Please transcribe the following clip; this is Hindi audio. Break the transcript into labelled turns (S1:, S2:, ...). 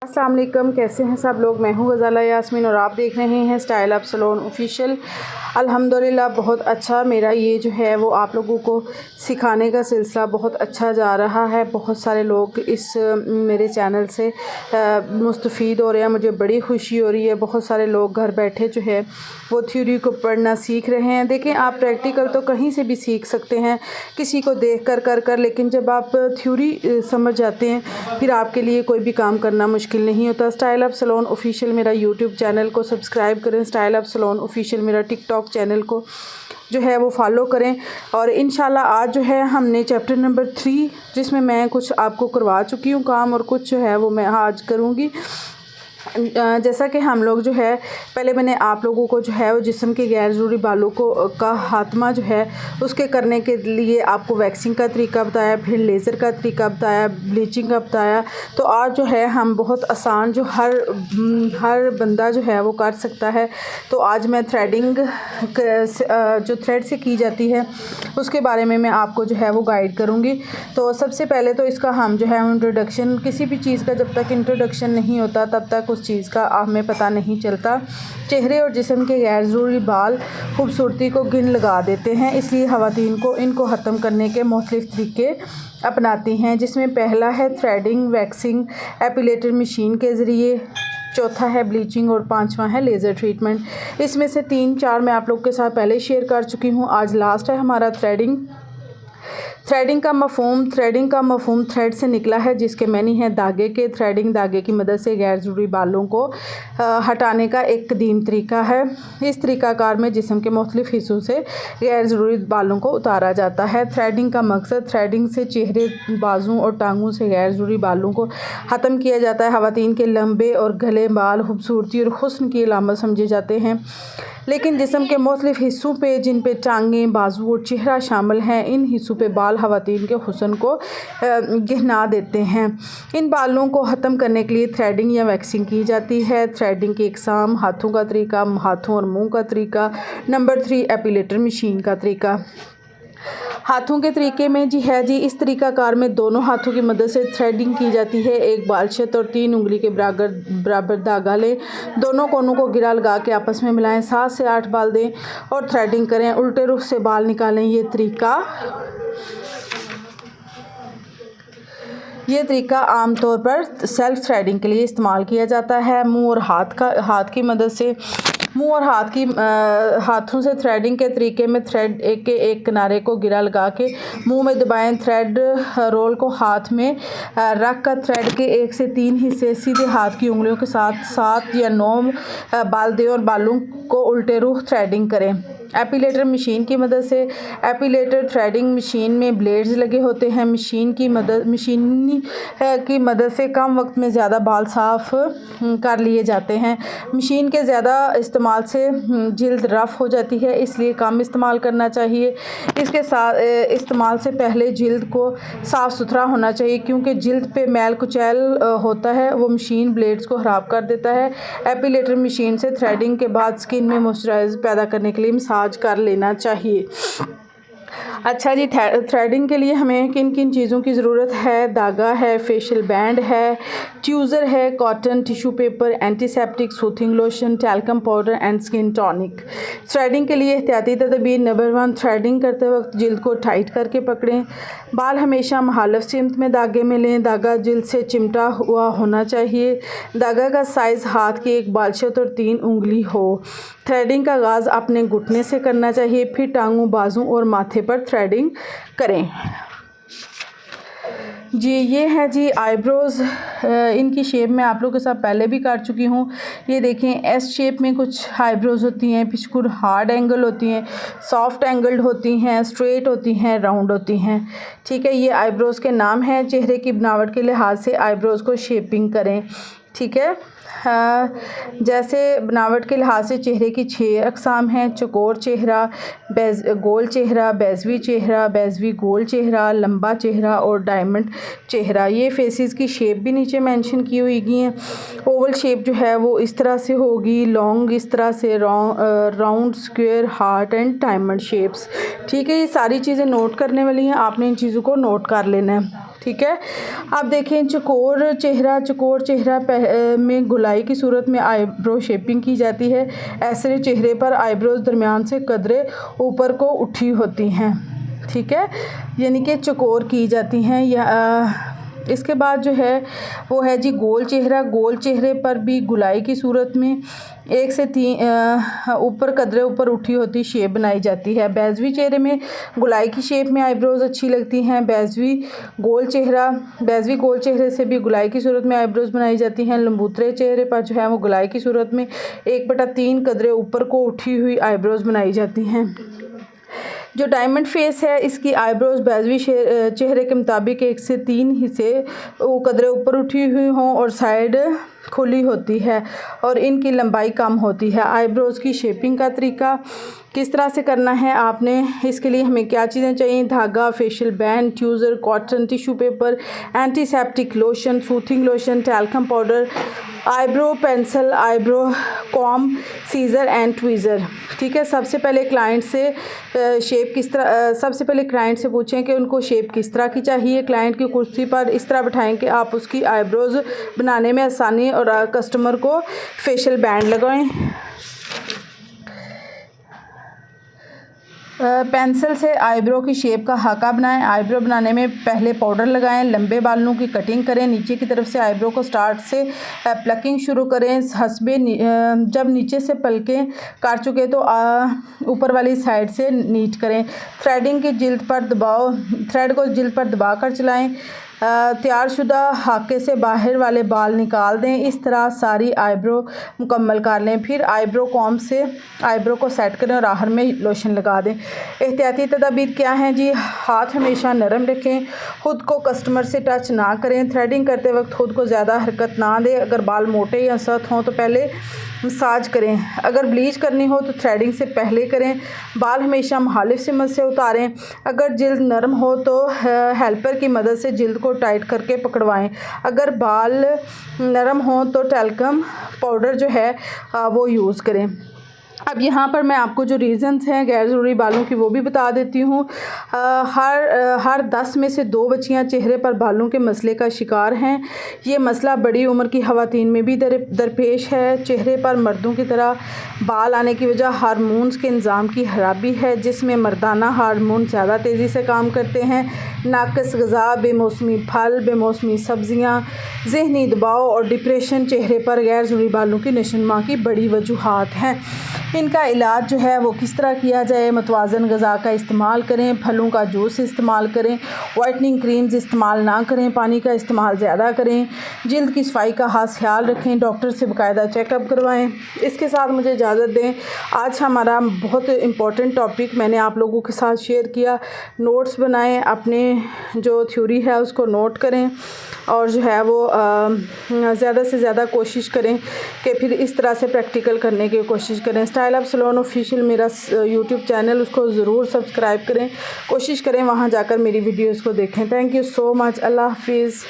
S1: अस्सलाम वालेकुम, कैसे हैं सब लोग। मैं हूं गज़ाला यास्मीन और आप देख रहे हैं स्टाइल अप सैलून ऑफिशियल। अल्हम्दुलिल्लाह बहुत अच्छा मेरा ये जो है वो आप लोगों को सिखाने का सिलसिला बहुत अच्छा जा रहा है। बहुत सारे लोग इस मेरे चैनल से मुस्तफ़ीद हो रहे हैं, मुझे बड़ी खुशी हो रही है। बहुत सारे लोग घर बैठे जो है वो थ्योरी को पढ़ना सीख रहे हैं। देखें, आप प्रैक्टिकल तो कहीं से भी सीख सकते हैं, किसी को देख कर लेकिन जब आप थ्योरी समझ जाते हैं फिर आपके लिए कोई भी काम करना मुश्किल नहीं होता। स्टाइल अप सैलून ऑफिशियल मेरा यूट्यूब चैनल को सब्सक्राइब करें। स्टाइल अप सैलून ऑफिशियल मेरा टिकटॉक चैनल को जो है वो फॉलो करें। और इंशाल्लाह आज जो है हमने चैप्टर नंबर 3 जिसमें मैं कुछ आपको करवा चुकी हूँ काम और कुछ जो है वो मैं आज करूँगी। जैसा कि हम लोग जो है पहले मैंने आप लोगों को जो है वो जिस्म के गैर ज़रूरी बालों को का खात्मा जो है उसके करने के लिए आपको वैक्सिंग का तरीका बताया, फिर लेज़र का तरीका बताया, ब्लीचिंग का बताया। तो आज जो है हम बहुत आसान जो हर बंदा जो है वो कर सकता है। तो आज मैं थ्रेडिंग जो थ्रेड से की जाती है उसके बारे में मैं आपको जो है वो गाइड करूँगी। तो सबसे पहले तो इसका हम जो है इंट्रोडक्शन, किसी भी चीज़ का जब तक इंट्रोडक्शन नहीं होता तब तक उस चीज़ का हमें पता नहीं चलता। चेहरे और जिस्म के गैर ज़रूरी बाल खूबसूरती को गिन लगा देते हैं, इसलिए ख़वातीन को इनको ख़त्म करने के मुख्तलिफ़ तरीके अपनाती हैं, जिसमें पहला है थ्रेडिंग, वैक्सिंग एपिलेटर मशीन के ज़रिए, चौथा है ब्लीचिंग और पांचवा है लेज़र ट्रीटमेंट। इसमें से 3-4 मैं आप लोग के साथ पहले शेयर कर चुकी हूँ। आज लास्ट है हमारा थ्रेडिंग। थ्रेडिंग का मफ़हूम थ्रेड से निकला है, जिसके मैनी है धागे के। थ्रेडिंग धागे की मदद से गैर ज़रूरी बालों को हटाने का एक कदीम तरीका है। इस तरीक़ाकार में जिस्म के मुख्तलिफ़ हिस्सों से गैर ज़रूरी बालों को उतारा जाता है। थ्रेडिंग का मकसद, थ्रेडिंग से चेहरे, बाजू और टांगों से गैर ज़रूरी बालों को ख़त्म किया जाता है। ख़वातीन के लंबे और घने बाल खूबसूरती और हुस्न की अलामत समझे जाते हैं, लेकिन जिस्म के मुख्तलिफ़ हिस्सों पे, जिन पे टांगें, बाजू और चेहरा शामिल हैं, इन हिस्सों पे बाल ख़वातीन के हुस्न को गहना देते हैं। इन बालों को ख़त्म करने के लिए थ्रेडिंग या वैक्सिंग की जाती है। थ्रेडिंग की इकसाम, हाथों का तरीका, हाथों और मुंह का तरीका। नंबर 3 एपिलेटर मशीन का तरीका। हाथों के तरीके में इस तरीक़ाकार में दोनों हाथों की मदद से थ्रेडिंग की जाती है। एक बालशत और 3 उंगली के बराबर धागा लें, दोनों कोनों को गिरा लगा के आपस में मिलाएं, 7 से 8 बाल दें और थ्रेडिंग करें। उल्टे रुख से बाल निकालें। ये तरीका आमतौर पर सेल्फ थ्रेडिंग के लिए इस्तेमाल किया जाता है। मुंह और हाथ की मदद से हाथों से थ्रेडिंग के तरीके में थ्रेड एक किनारे को गिरा लगा के मुंह में दबाएं। थ्रेड रोल को हाथ में रख कर थ्रेड के 1 से 3 हिस्से सीधे हाथ की उंगलियों के साथ 7 या 9 बाल दें और बालों को उल्टे रुख थ्रेडिंग करें। एपिलेटर मशीन की मदद से, एपिलेटर थ्रेडिंग मशीन में ब्लेड्स लगे होते हैं। मशीन की मदद से कम वक्त में ज़्यादा बाल साफ़ कर लिए जाते हैं। मशीन के ज़्यादा इस्तेमाल से जिल्द रफ़ हो जाती है, इसलिए कम इस्तेमाल करना चाहिए। इसके साथ इस्तेमाल से पहले जिल्द को साफ़ सुथरा होना चाहिए, क्योंकि जिल्द पे मैल कुचैल होता है, वो मशीन ब्लेड्स को ख़राब कर देता है। एपिलेटर मशीन से थ्रेडिंग के बाद स्किन में मॉइस्चराइज़र पैदा करने के लिए मसाज कर लेना चाहिए। अच्छा जी, थ्रेडिंग के लिए हमें किन किन चीज़ों की ज़रूरत है। धागा है, फेशियल बैंड है, ट्यूज़र है, cotton tissue paper, antiseptic, soothing lotion, talcum powder and skin tonic. Threading के लिए एहतियाती तदबीर। नंबर 1, थ्रेडिंग करते वक्त जिल्द को टाइट करके पकड़ें। बाल हमेशा मुखालिफ सिमत में धागे में लें। धागा जिल्द से चिमटा हुआ होना चाहिए। धागा का साइज़ हाथ की 1 बालशत और 3 उंगली हो। थ्रेडिंग का आगाज़ अपने घुटने से करना चाहिए, फिर टांगों, बाजू और माथे पर थ्रेडिंग करें। जी, ये है जी आईब्रोज़। इनकी शेप मैं आप लोगों के साथ पहले भी कर चुकी हूँ। ये देखें, एस शेप में कुछ आईब्रोज़ होती हैं, कुछ हार्ड एंगल होती हैं, सॉफ्ट एंगल्ड होती हैं, स्ट्रेट होती हैं, राउंड होती हैं। ठीक है, ये आईब्रोज़ के नाम हैं। चेहरे की बनावट के लिहाज से आईब्रोज़ को शेपिंग करें। ठीक है, जैसे बनावट के लिहाज से चेहरे की 6 अक़साम हैं। चौकोर चेहरा, गोल चेहरा, बेज़वी गोल चेहरा, लंबा चेहरा और डायमंड चेहरा। ये फेसेस की शेप भी नीचे मेंशन की हुई हैं। ओवल शेप जो है वो इस तरह से होगी, लॉन्ग इस तरह से, round, square, heart and diamond shapes. ठीक है, ये सारी चीज़ें नोट करने वाली हैं, आपने इन चीज़ों को नोट कर लेना है। ठीक है। आप देखें चौकोर चेहरा में गुलाई की सूरत में आईब्रो शेपिंग की जाती है। ऐसे चेहरे पर आईब्रोज दरमियान से कदरे ऊपर को उठी होती हैं, ठीक है, यानी कि चौकोर की जाती हैं। या इसके बाद जो है वो है जी गोल चेहरे पर भी गुलाई की सूरत में 1 से 3 ऊपर कदरे ऊपर उठी होती शेप बनाई जाती है। बैजवी चेहरे में गुलाई की शेप में आईब्रोज अच्छी लगती हैं। बैजवी गोल चेहरे से भी गुलाई की सूरत में आईब्रोज बनाई जाती हैं। लंबूतरे चेहरे पर जो है वो गुलाई की सूरत में 1/3 कदरे ऊपर को उठी हुई आईब्रोज बनाई जाती हैं। जो डायमंड फेस है इसकी आईब्रोज बैजवी चेहरे के मुताबिक 1 से 3 हिस्से कदरे ऊपर उठी हुई हों और साइड खुली होती है और इनकी लंबाई कम होती है। आईब्रोज की शेपिंग का तरीका किस तरह से करना है आपने, इसके लिए हमें क्या चीज़ें चाहिए, धागा, facial band, tweezer, cotton tissue paper, antiseptic lotion, soothing lotion, talcum powder, eyebrow pencil, eyebrow comb, scissor and tweezer, ठीक है। सबसे पहले क्लाइंट से पूछें कि उनको शेप किस तरह की चाहिए। क्लाइंट की कुर्सी पर इस तरह बिठाएं कि आप उसकी आईब्रोज बनाने में आसानी और कस्टमर को फेशियल बैंड लगाएं। पेंसिल से आईब्रो की शेप का हाका बनाएं। आईब्रो बनाने में पहले पाउडर लगाएं। लंबे बालों की कटिंग करें। नीचे की तरफ से आईब्रो को स्टार्ट से प्लकिंग शुरू करें। जब नीचे से पलकें काट चुके तो ऊपर वाली साइड से नीट करें। थ्रेड को जिल्द पर दबा कर चलाएं। तैयारशुदा हाके से बाहर वाले बाल निकाल दें। इस तरह सारी आईब्रो मुकम्मल कर लें। फिर आईब्रो कॉम से आईब्रो को सेट करें और आहर में लोशन लगा दें। एहतियाती तदाबीर क्या हैं जी, हाथ हमेशा नरम रखें। ख़ुद को कस्टमर से टच ना करें। थ्रेडिंग करते वक्त ख़ुद को ज़्यादा हरकत ना दें। अगर बाल मोटे या सख्त हों तो पहले मसाज करें। अगर ब्लीच करनी हो तो थ्रेडिंग से पहले करें। बाल हमेशा मुखालिफ सिमत से उतारें। अगर जिल्द नरम हो तो हेल्पर की मदद से जिल्द को टाइट करके पकड़वाएं। अगर बाल नरम हो तो टैल्कम पाउडर जो है वो यूज़ करें। अब यहाँ पर मैं आपको जो रीज़न्स हैं गैर ज़रूरी बालों की वो भी बता देती हूँ। हर 10 में से 2 बच्चियाँ चेहरे पर बालों के मसले का शिकार हैं। ये मसला बड़ी उम्र की ख़वातीन में भी दरपेश है। चेहरे पर मर्दों की तरह बाल आने की वजह हार्मोन्स के निज़ाम की खराबी है, जिसमें मर्दाना हार्मोन ज़्यादा तेज़ी से काम करते हैं। नाक़िस ग़िज़ा, बेमौसमी फल, बेमौसमी सब्ज़ियाँ, ज़हनी दबाव और डिप्रेशन चेहरे पर गैर ज़रूरी बालों की नशोनुमा की बड़ी वजूहात हैं। इनका इलाज जो है वो किस तरह किया जाए, मतवाज़न ग़िज़ा का इस्तेमाल करें, फलों का जूस इस्तेमाल करें, वाइटनिंग क्रीम्स इस्तेमाल ना करें, पानी का इस्तेमाल ज़्यादा करें, जिल्द की सफाई का ख़ास ख्याल रखें, डॉक्टर से बाकायदा चेकअप करवाएं। इसके साथ मुझे इजाज़त दें। आज हमारा बहुत इम्पोर्टेंट टॉपिक मैंने आप लोगों के साथ शेयर किया। नोट्स बनाएँ, अपने जो थ्योरी है उसको नोट करें और जो है वो ज़्यादा से ज़्यादा कोशिश करें कि फिर इस तरह से प्रैक्टिकल करने की कोशिश करें। स्टाइल ऑफ सलोन ऑफिशियल मेरा यूट्यूब चैनल, उसको ज़रूर सब्सक्राइब करें। कोशिश करें वहाँ जाकर मेरी वीडियोज़ को देखें। Thank you so much. अल्लाह हाफिज़।